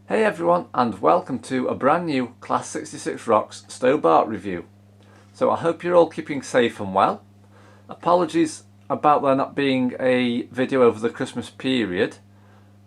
Hey everyone, and welcome to a brand new Class 66 Rocks Stobart review. So I hope you're all keeping safe and well. Apologies about there not being a video over the Christmas period.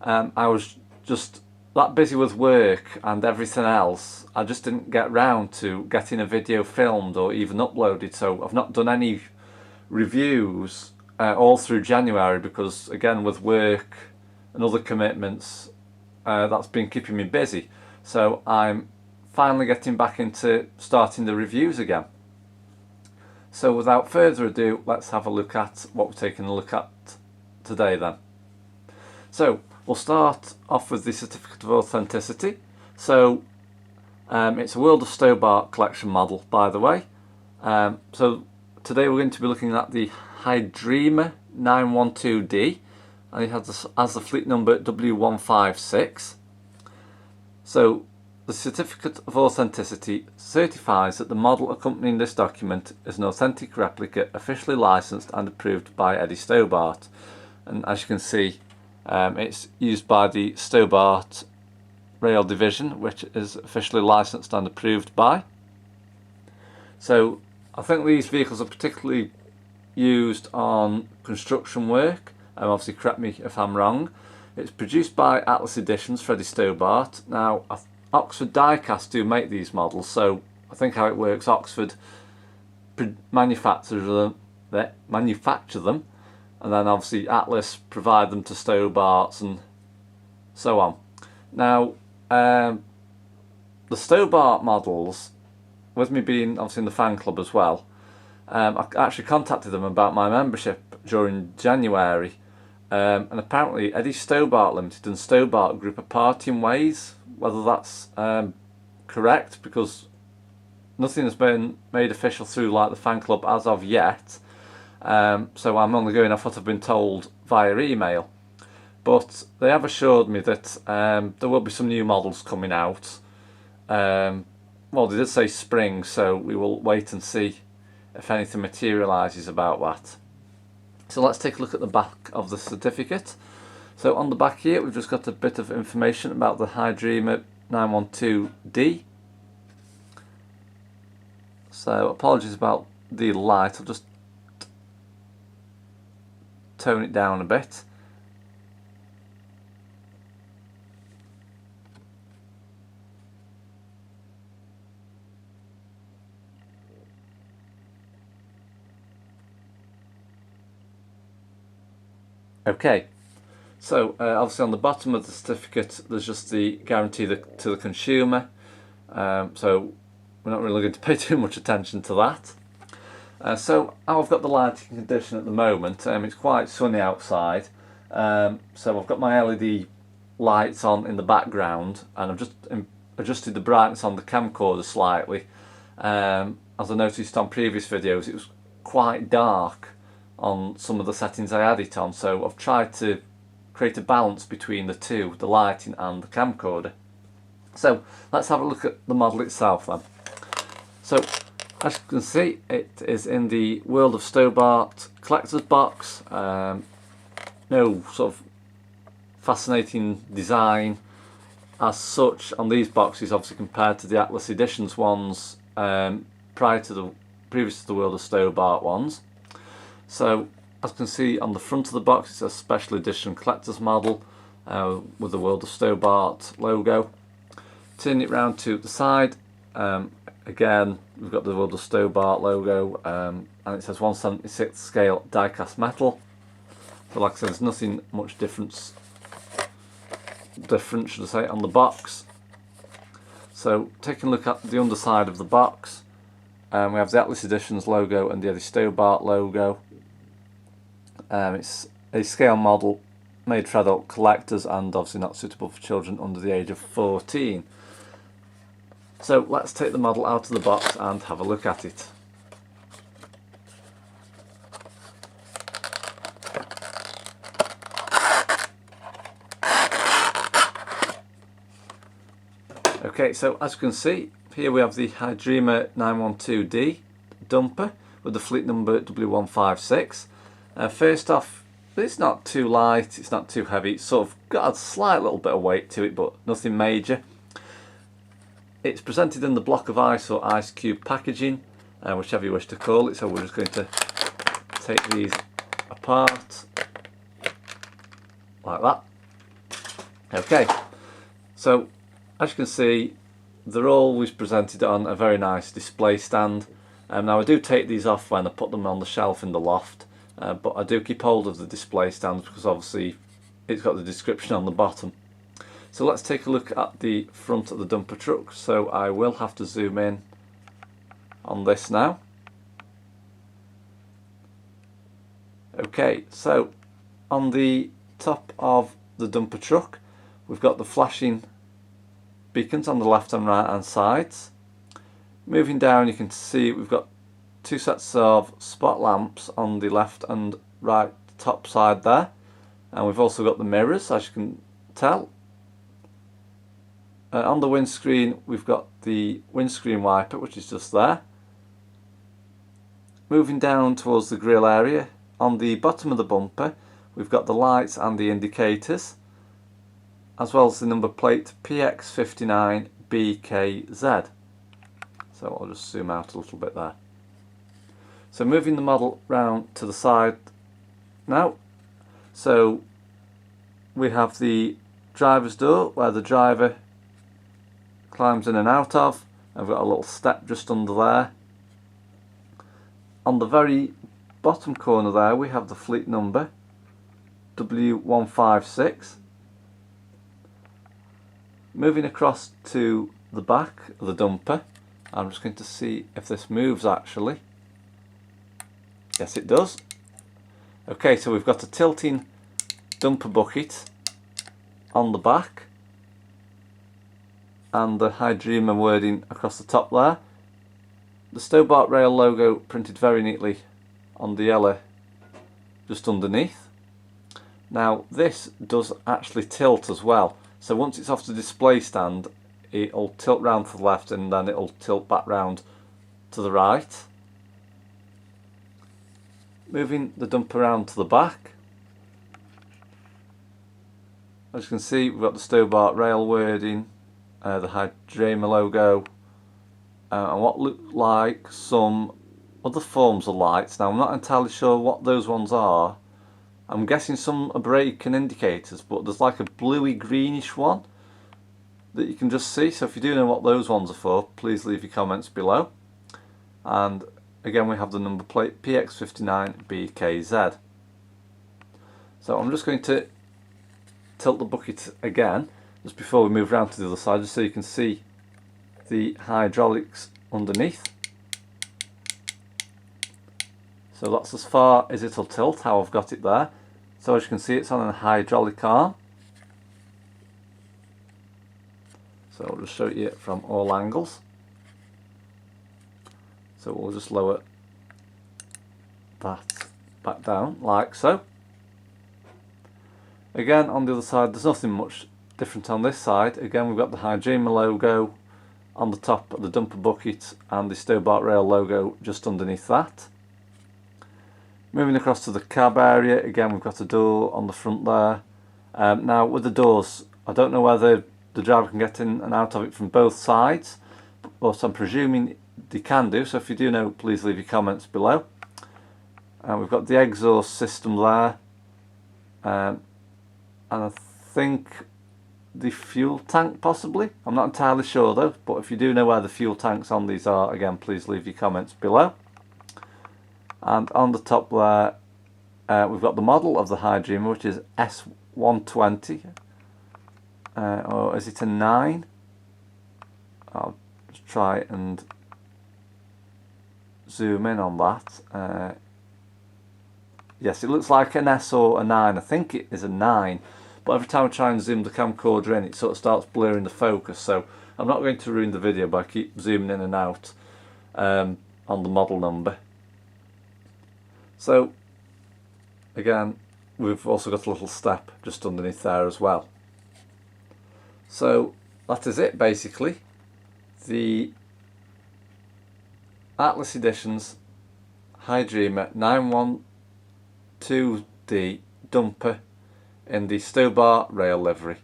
I was just that busy with work and everything else. I just didn't get round to getting a video filmed or even uploaded, so I've not done any reviews all through January because, again, with work and other commitments, that's been keeping me busy. So I'm finally getting back into starting the reviews again. So without further ado, let's have a look at what we're taking a look at today then. So we'll start off with the Certificate of Authenticity. So it's a World of Stobart collection model, by the way. So today we're going to be looking at the Hydrema 912D, and it has the fleet number W156. So the Certificate of Authenticity certifies that the model accompanying this document is an authentic replica officially licensed and approved by Eddie Stobart. And as you can see, it's used by the Stobart Rail division, which is officially licensed and approved by. So I think these vehicles are particularly used on construction work. Obviously correct me if I'm wrong. It's produced by Atlas Editions for Eddie Stobart. Now Oxford Diecast do make these models, so I think how it works, Oxford manufacture them, and then obviously Atlas provide them to Stobarts and so on. Now the Stobart models, with me being obviously in the fan club as well, I actually contacted them about my membership during January, and apparently Eddie Stobart Limited and Stobart Group are parting ways. Whether that's correct, because nothing has been made official through like the fan club as of yet, so I'm only going off what I've been told via email. But they have assured me that there will be some new models coming out. Well, they did say spring, so we will wait and see if anything materialises about that. So let's take a look at the back of the certificate. So on the back here we've just got a bit of information about the Hydrema 912D. So apologies about the light, I'll just tone it down a bit. Okay, so obviously on the bottom of the certificate there's just the guarantee to the consumer, so we're not really going to pay too much attention to that. So I've got the lighting condition at the moment. It's quite sunny outside, so I've got my LED lights on in the background, and I've just adjusted the brightness on the camcorder slightly. As I noticed on previous videos, it was quite dark on some of the settings I had it on, so I've tried to create a balance between the two, the lighting and the camcorder. So let's have a look at the model itself then. So as you can see, it is in the World of Stobart collector's box. No sort of fascinating design as such on these boxes, obviously, compared to the Atlas Editions ones previous to the World of Stobart ones. So as you can see on the front of the box, it's a special edition collector's model with the World of Stobart logo. Turn it round to the side, again we've got the World of Stobart logo, and it says 1/76 scale die-cast metal. So like I said, there's nothing much different should I say, on the box. So taking a look at the underside of the box, we have the Atlas Editions logo and the Eddie Stobart logo. It's a scale model made for adult collectors and obviously not suitable for children under the age of 14. So let's take the model out of the box and have a look at it. Okay, so as you can see, here we have the Hydrema 912D dumper with the fleet number W156. First off, But it's not too light, it's not too heavy, it's sort of got a slight little bit of weight to it, but nothing major. It's presented in the block of ice or ice cube packaging, whichever you wish to call it. So we're just going to take these apart like that. Okay, so as you can see, they're always presented on a very nice display stand. Now I do take these off when I put them on the shelf in the loft, but I do keep hold of the display stand because obviously it's got the description on the bottom. So let's take a look at the front of the dumper truck. So I will have to zoom in on this now. Okay, so on the top of the dumper truck we've got the flashing beacons on the left and right hand sides. Moving down, you can see we've got two sets of spot lamps on the left and right top side there, and we've also got the mirrors, as you can tell. On the windscreen we've got the windscreen wiper, which is just there. Moving down towards the grille area, on the bottom of the bumper we've got the lights and the indicators, as well as the number plate PX59BKZ. So I'll just zoom out a little bit there. So moving the model round to the side now. So we have the driver's door where the driver climbs in and out of. I've got a little step just under there. On the very bottom corner there we have the fleet number W156. Moving across to the back of the dumper, I'm just going to see if this moves actually. Yes, it does. Okay, so we've got a tilting dumper bucket on the back and the Hydrema wording across the top there. The Stobart Rail logo printed very neatly on the yellow just underneath. Now this does actually tilt as well, so once it's off the display stand it'll tilt round to the left and then it'll tilt back round to the right. Moving the dumper around to the back, as you can see we've got the Stobart Rail wording, the Hydrema logo, and what look like some other forms of lights. Now I'm not entirely sure what those ones are. I'm guessing some are brake and indicators, but there's like a bluey greenish one that you can just see. So if you do know what those ones are for, please leave your comments below. And again we have the number plate PX59BKZ. So I'm just going to tilt the bucket again just before we move around to the other side, just so you can see the hydraulics underneath. So that's as far as it'll tilt, how I've got it there. So as you can see it's on a hydraulic arm. So I'll just show you from all angles. So we'll just lower that back down like so. Again on the other side there's nothing much different on this side. Again we've got the Hydrema logo on the top of the dumper bucket and the Stobart Rail logo just underneath that. Moving across to the cab area, again we've got a door on the front there. Now with the doors, I don't know whether the driver can get in and out of it from both sides, but I'm presuming they can do, so if you do know please leave your comments below. We've got the exhaust system there, and I think the fuel tank possibly, I'm not entirely sure though, but if you do know where the fuel tanks on these are, again please leave your comments below. And on the top there we've got the model of the Hydrema, which is S120, or is it a 9? I'll just try and zoom in on that. Yes, it looks like an S or a 9. I think it is a 9, but every time I try and zoom the camcorder in it sort of starts blurring the focus, so I'm not going to ruin the video by keep zooming in and out on the model number. So again we've also got a little step just underneath there as well. So that is it basically. The Atlas Editions Hydrema 912D dumper in the Stobart Rail livery.